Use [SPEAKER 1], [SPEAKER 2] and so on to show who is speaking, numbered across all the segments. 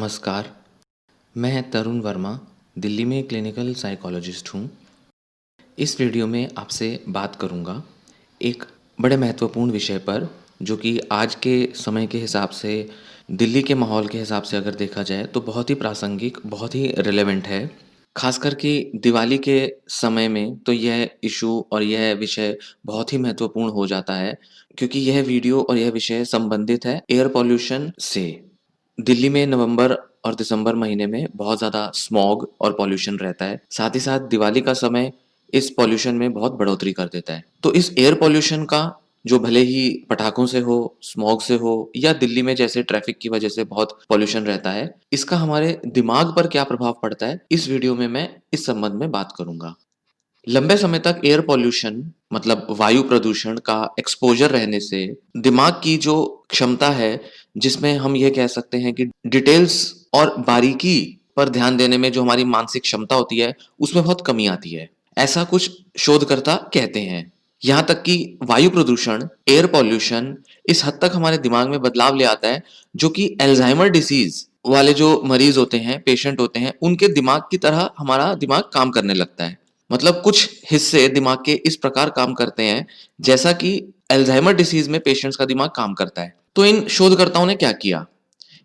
[SPEAKER 1] नमस्कार, मैं तरुण वर्मा, दिल्ली में क्लिनिकल साइकोलॉजिस्ट हूँ। इस वीडियो में आपसे बात करूँगा एक बड़े महत्वपूर्ण विषय पर, जो कि आज के समय के हिसाब से, दिल्ली के माहौल के हिसाब से अगर देखा जाए तो बहुत ही प्रासंगिक, बहुत ही रिलेवेंट है। ख़ास करके दिवाली के समय में तो यह इश्यू और यह विषय बहुत ही महत्वपूर्ण हो जाता है, क्योंकि यह वीडियो और यह विषय संबंधित है एयर पॉल्यूशन से। दिल्ली में नवंबर और दिसंबर महीने में बहुत ज़्यादा स्मॉग और पॉल्यूशन रहता है। साथ ही साथ दिवाली का समय इस पॉल्यूशन में बहुत बढ़ोतरी कर देता है। तो इस एयर पॉल्यूशन का, जो भले ही पटाखों से हो, स्मॉग से हो या दिल्ली में जैसे ट्रैफिक की वजह से बहुत पॉल्यूशन रहता है, इसका हमारे दिमाग पर क्या प्रभाव पड़ता है, इस वीडियो में मैं इस संबंध में बात करूँगा। लंबे समय तक एयर पॉल्यूशन मतलब वायु प्रदूषण का एक्सपोज़र रहने से दिमाग की जो क्षमता है, जिसमें हम ये कह सकते हैं कि डिटेल्स और बारीकी पर ध्यान देने में जो हमारी मानसिक क्षमता होती है, उसमें बहुत कमी आती है। ऐसा कुछ शोधकर्ता कहते हैं। यहाँ तक कि वायु प्रदूषण, एयर पॉल्यूशन इस हद तक हमारे दिमाग में बदलाव ले आता है, जो कि अल्ज़ाइमर डिसीज़ वाले जो मरीज़ होते हैं, पेशेंट होते हैं, उनके दिमाग की तरह हमारा दिमाग काम करने लगता है। मतलब कुछ हिस्से दिमाग के इस प्रकार काम करते हैं, जैसा कि अल्ज़ाइमर डिसीज़ में पेशेंट्स का दिमाग काम करता है। तो इन शोधकर्ताओं ने क्या किया?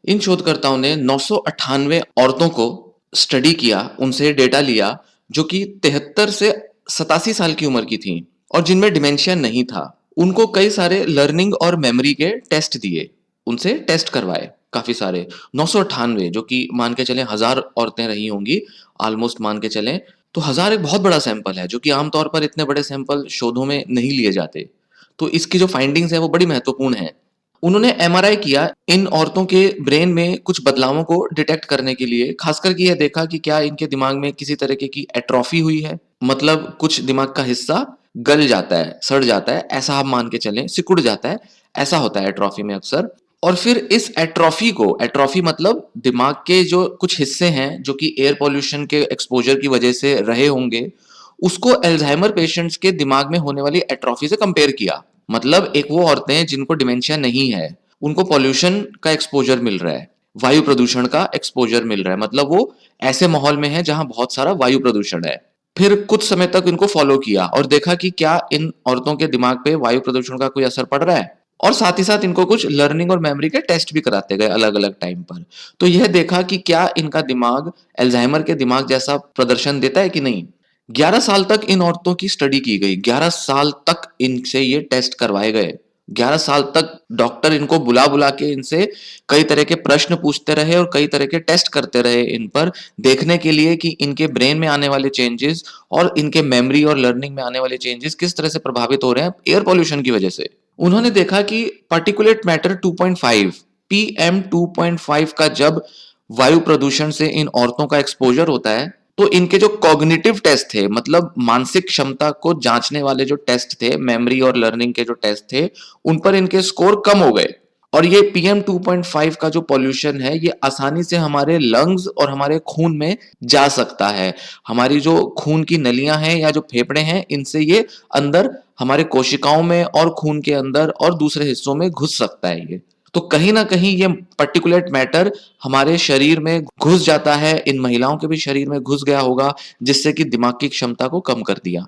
[SPEAKER 1] इन शोधकर्ताओं ने 998 औरतों को स्टडी किया, उनसे डेटा लिया, जो कि 73 से 87 साल की उम्र की थीं और जिनमें डिमेंशिया नहीं था। उनको कई सारे लर्निंग और मेमोरी के टेस्ट दिए, उनसे टेस्ट करवाए काफ़ी सारे। 998, जो कि मान के चलें 1000 औरतें रही होंगी, ऑलमोस्ट मान के चलें, तो 1000 एक बहुत बड़ा सैंपल है, जो कि आम तौर पर इतने बड़े सैंपल शोधों में नहीं लिए जाते। तो इसकी जो फाइंडिंग्स हैं वो बड़ी महत्वपूर्ण हैं। उन्होंने एमआरआई किया इन औरतों के ब्रेन में कुछ बदलावों को डिटेक्ट करने के लिए, खासकर कि यह देखा कि क्या इनके दिमाग में किसी तरीके की एट्रोफी हुई है, मतलब कुछ दिमाग का हिस्सा गल जाता है, सड़ जाता है, ऐसा आप मान के चलें, सिकुड़ जाता है, ऐसा होता है एट्रोफी में अक्सर। और फिर इस एट्रोफी को, एट्रोफी मतलब दिमाग के जो कुछ हिस्से हैं जो कि एयर पॉल्यूशन के एक्सपोजर की वजह से रहे होंगे, उसको अल्जाइमर पेशेंट्स के दिमाग में होने वाली एट्रोफी से कंपेयर किया। मतलब एक वो औरतें जिनको डिमेंशिया नहीं है, उनको पॉल्यूशन का एक्सपोजर मिल रहा है, वायु प्रदूषण का एक्सपोजर मिल रहा है, मतलब वो ऐसे माहौल में है जहां बहुत सारा वायु प्रदूषण है। फिर कुछ समय तक इनको फॉलो किया और देखा कि क्या इन औरतों के दिमाग पे वायु प्रदूषण का कोई असर पड़ रहा है, और साथ ही साथ इनको कुछ लर्निंग और मेमोरी के टेस्ट भी कराते गए अलग अलग टाइम पर। तो यह देखा कि क्या इनका दिमाग अल्जाइमर के दिमाग जैसा प्रदर्शन देता है कि नहीं। 11 साल तक इन औरतों की स्टडी की गई, 11 साल तक इनसे ये टेस्ट करवाए गए। 11 साल तक डॉक्टर इनको बुला बुला के इनसे कई तरह के प्रश्न पूछते रहे और कई तरह के टेस्ट करते रहे इन पर, देखने के लिए कि इनके ब्रेन में आने वाले चेंजेस और इनके मेमोरी और लर्निंग में आने वाले चेंजेस किस तरह से प्रभावित हो रहे हैं एयर पॉल्यूशन की वजह से। उन्होंने देखा कि पार्टिकुलेट मैटर 2.5 पीएम 2.5 का जब वायु प्रदूषण से इन औरतों का एक्सपोजर होता है, तो इनके जो कॉग्निटिव टेस्ट थे, मतलब मानसिक क्षमता को जांचने वाले जो टेस्ट थे, मेमोरी और लर्निंग के जो टेस्ट थे, उन पर इनके स्कोर कम हो गए। और ये पीएम 2.5 का जो पॉल्यूशन है, ये आसानी से हमारे लंग्स और हमारे खून में जा सकता है। हमारी जो खून की नलियां हैं या जो फेफड़े हैं, इनसे ये अंदर हमारे कोशिकाओं में और खून के अंदर और दूसरे हिस्सों में घुस सकता है ये। तो कहीं ना कहीं ये पर्टिकुलेट मैटर हमारे शरीर में घुस जाता है, इन महिलाओं के भी शरीर में घुस गया होगा, जिससे कि दिमाग की क्षमता को कम कर दिया।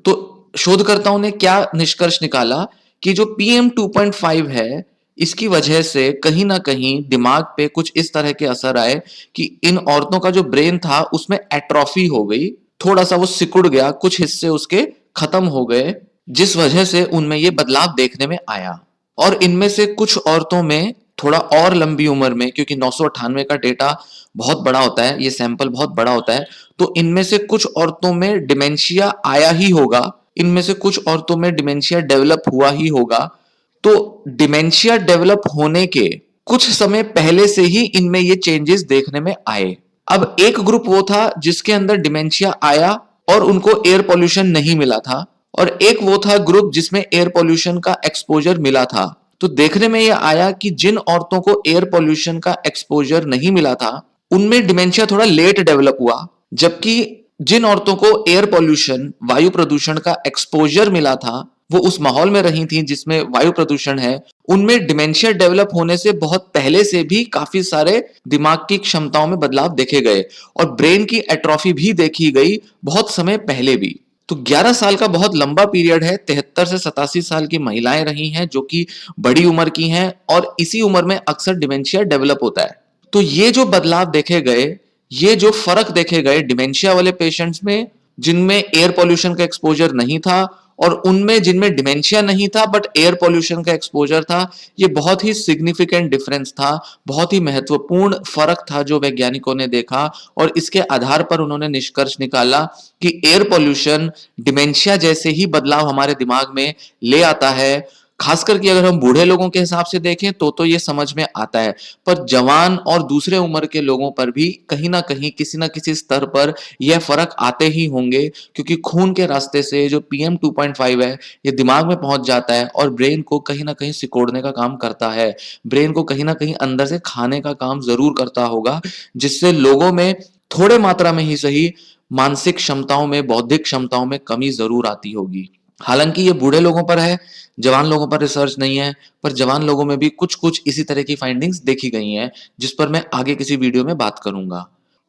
[SPEAKER 1] तो शोधकर्ताओं ने क्या निष्कर्ष निकाला कि जो पीएम 2.5 है, इसकी वजह से कहीं ना कहीं दिमाग पे कुछ इस तरह के असर आए कि इन औरतों का जो ब्रेन था उसमें एट्रोफी हो गई, थोड़ा सा वो सिकुड़ गया, कुछ हिस्से उसके खत्म हो गए, जिस वजह से उनमें ये बदलाव देखने में आया। और इनमें से कुछ औरतों में थोड़ा और लंबी उम्र में, क्योंकि 998 का डेटा बहुत बड़ा होता है, ये सैंपल बहुत बड़ा होता है, तो इनमें से कुछ औरतों में डिमेंशिया आया ही होगा, इनमें से कुछ औरतों में डिमेंशिया डेवलप हुआ ही होगा। तो डिमेंशिया डेवलप होने के कुछ समय पहले से ही इनमें ये चेंजेस देखने में आए। अब एक ग्रुप वो था जिसके अंदर डिमेंशिया आया और उनको एयर पॉल्यूशन नहीं मिला था, और एक वो था ग्रुप जिसमें एयर पॉल्यूशन का एक्सपोजर मिला था। तो देखने में यह आया कि जिन औरतों को एयर पॉल्यूशन का एक्सपोजर नहीं मिला था, उनमें डिमेंशिया थोड़ा लेट डेवलप हुआ, जबकि जिन औरतों को एयर पॉल्यूशन, वायु प्रदूषण का एक्सपोजर मिला था, वो उस माहौल में रही थी जिसमें वायु प्रदूषण है, उनमें डिमेंशिया डेवलप होने से बहुत पहले से भी काफी सारे दिमाग की क्षमताओं में बदलाव देखे गए और ब्रेन की एट्रोफी भी देखी गई बहुत समय पहले भी। तो 11 साल का बहुत लंबा पीरियड है। 73 से 87 साल की महिलाएं रही हैं जो कि बड़ी उम्र की हैं और इसी उम्र में अक्सर डिमेंशिया डेवलप होता है। तो ये जो बदलाव देखे गए, ये जो फर्क देखे गए डिमेंशिया वाले पेशेंट्स में, जिनमें एयर पॉल्यूशन का एक्सपोजर नहीं था, और उनमें जिनमें डिमेंशिया नहीं था बट एयर पॉल्यूशन का एक्सपोजर था, ये बहुत ही सिग्निफिकेंट डिफरेंस था, बहुत ही महत्वपूर्ण फर्क था जो वैज्ञानिकों ने देखा। और इसके आधार पर उन्होंने निष्कर्ष निकाला कि एयर पॉल्यूशन डिमेंशिया जैसे ही बदलाव हमारे दिमाग में ले आता है। खासकर कि अगर हम बूढ़े लोगों के हिसाब से देखें तो ये समझ में आता है, पर जवान और दूसरे उम्र के लोगों पर भी कहीं ना कहीं किसी ना किसी स्तर पर यह फर्क आते ही होंगे, क्योंकि खून के रास्ते से जो PM 2.5 है ये दिमाग में पहुंच जाता है और ब्रेन को कहीं ना कहीं सिकोड़ने का काम करता है, ब्रेन को कहीं ना कहीं अंदर से खाने का काम जरूर करता होगा, जिससे लोगों में थोड़े मात्रा में ही सही मानसिक क्षमताओं में, बौद्धिक क्षमताओं में कमी जरूर आती होगी। हालांकि ये बूढ़े लोगों पर है, जवान लोगों पर रिसर्च नहीं है, पर जवान लोगों में भी कुछ कुछ इसी तरह की फाइंडिंग्स देखी गई हैं, जिस पर मैं आगे किसी वीडियो में बात करूंगा।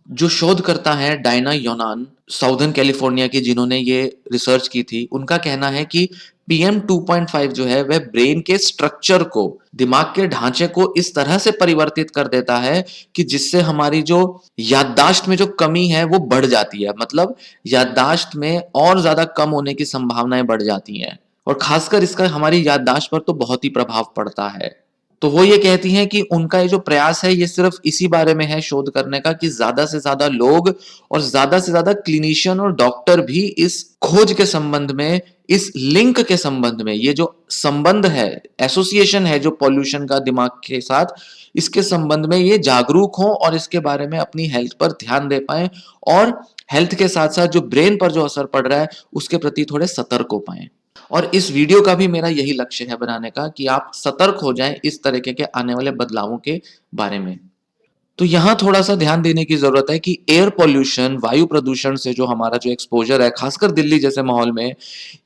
[SPEAKER 1] जो शोधकर्ता है डायना योनान, साउदर्न कैलिफोर्निया की, जिन्होंने ये रिसर्च की थी, उनका कहना है कि PM 2.5 जो है वह ब्रेन के स्ट्रक्चर को, दिमाग के ढांचे को इस तरह से परिवर्तित कर देता है कि जिससे हमारी जो याददाश्त में जो कमी है वो बढ़ जाती है, मतलब याददाश्त में और ज्यादा कम होने की संभावनाएं बढ़ जाती हैं, और खासकर इसका हमारी याददाश्त पर तो बहुत ही प्रभाव पड़ता है। तो वो ये कहती हैं कि उनका ये जो प्रयास है ये सिर्फ इसी बारे में है शोध करने का कि ज्यादा से ज्यादा लोग और ज्यादा से ज्यादा क्लिनिशियन और डॉक्टर भी इस खोज के संबंध में, इस लिंक के संबंध में, ये जो संबंध है, एसोसिएशन है जो पॉल्यूशन का दिमाग के साथ, इसके संबंध में ये जागरूक हो और इसके बारे में अपनी हेल्थ पर ध्यान दे पाए, और हेल्थ के साथ साथ जो ब्रेन पर जो असर पड़ रहा है उसके प्रति थोड़े सतर्क हो पाए। और इस वीडियो का भी मेरा यही लक्ष्य है बनाने का कि आप सतर्क हो जाएं इस तरीके के आने वाले बदलावों के बारे में। तो यहां थोड़ा सा ध्यान देने की जरूरत है कि एयर पॉल्यूशन, वायु प्रदूषण से जो हमारा जो एक्सपोजर है, खासकर दिल्ली जैसे माहौल में,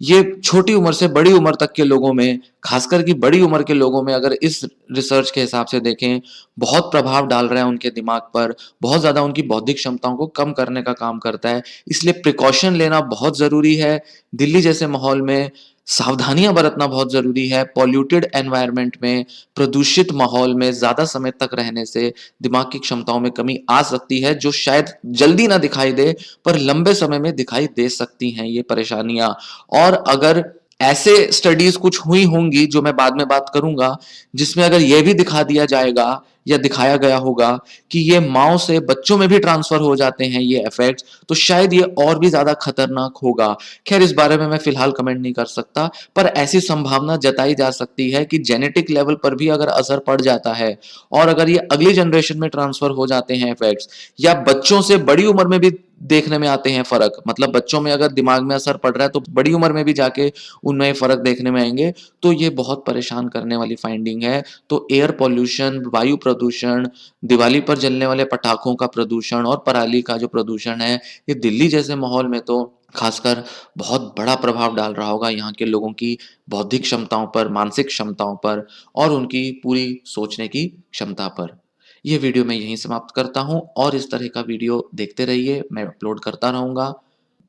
[SPEAKER 1] ये छोटी उम्र से बड़ी उम्र तक के लोगों में, खासकर की बड़ी उम्र के लोगों में अगर इस रिसर्च के हिसाब से देखें, बहुत प्रभाव डाल रहा है उनके दिमाग पर, बहुत ज्यादा उनकी बौद्धिक क्षमताओं को कम करने का काम करता है। इसलिए प्रिकॉशन लेना बहुत जरूरी है। दिल्ली जैसे माहौल में सावधानियां बरतना बहुत जरूरी है। पॉल्यूटेड एनवायरनमेंट में, प्रदूषित माहौल में ज्यादा समय तक रहने से दिमाग की क्षमताओं में कमी आ सकती है, जो शायद जल्दी ना दिखाई दे पर लंबे समय में दिखाई दे सकती हैं ये परेशानियां। और अगर ऐसे स्टडीज कुछ हुई होंगी जो मैं बाद में बात करूंगा, जिसमें अगर यह भी दिखा दिया जाएगा या दिखाया गया होगा कि ये माओ से बच्चों में भी ट्रांसफर हो जाते हैं ये इफेक्ट्स, तो शायद ये और भी ज्यादा खतरनाक होगा। खैर, इस बारे में मैं फिलहाल कमेंट नहीं कर सकता, पर ऐसी संभावना जताई जा सकती है कि जेनेटिक लेवल पर भी अगर असर पड़ जाता है और अगर ये अगली जनरेशन में ट्रांसफर हो जाते हैं इफेक्ट्स, या बच्चों से बड़ी उम्र में भी देखने में आते हैं फर्क, मतलब बच्चों में अगर दिमाग में असर पड़ रहा है तो बड़ी उम्र में भी जाके उनमें फर्क देखने में आएंगे, तो ये बहुत परेशान करने वाली फाइंडिंग है। तो एयर पॉल्यूशन, वायु प्रदूषण, दिवाली पर जलने वाले पटाखों का प्रदूषण और पराली का जो प्रदूषण है, ये दिल्ली जैसे माहौल में तो खासकर बहुत बड़ा प्रभाव डाल रहा होगा यहाँ के लोगों की बौद्धिक क्षमताओं पर, मानसिक क्षमताओं पर और उनकी पूरी सोचने की क्षमता पर। ये वीडियो मैं यहीं समाप्त करता हूँ और इस तरह का वीडियो देखते रहिए, मैं अपलोड करता रहूँगा।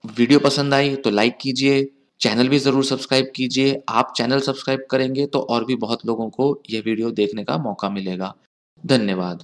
[SPEAKER 1] वीडियो पसंद आई तो लाइक कीजिए, चैनल भी ज़रूर सब्सक्राइब कीजिए। आप चैनल सब्सक्राइब करेंगे तो और भी बहुत लोगों को ये वीडियो देखने का मौका मिलेगा। धन्यवाद।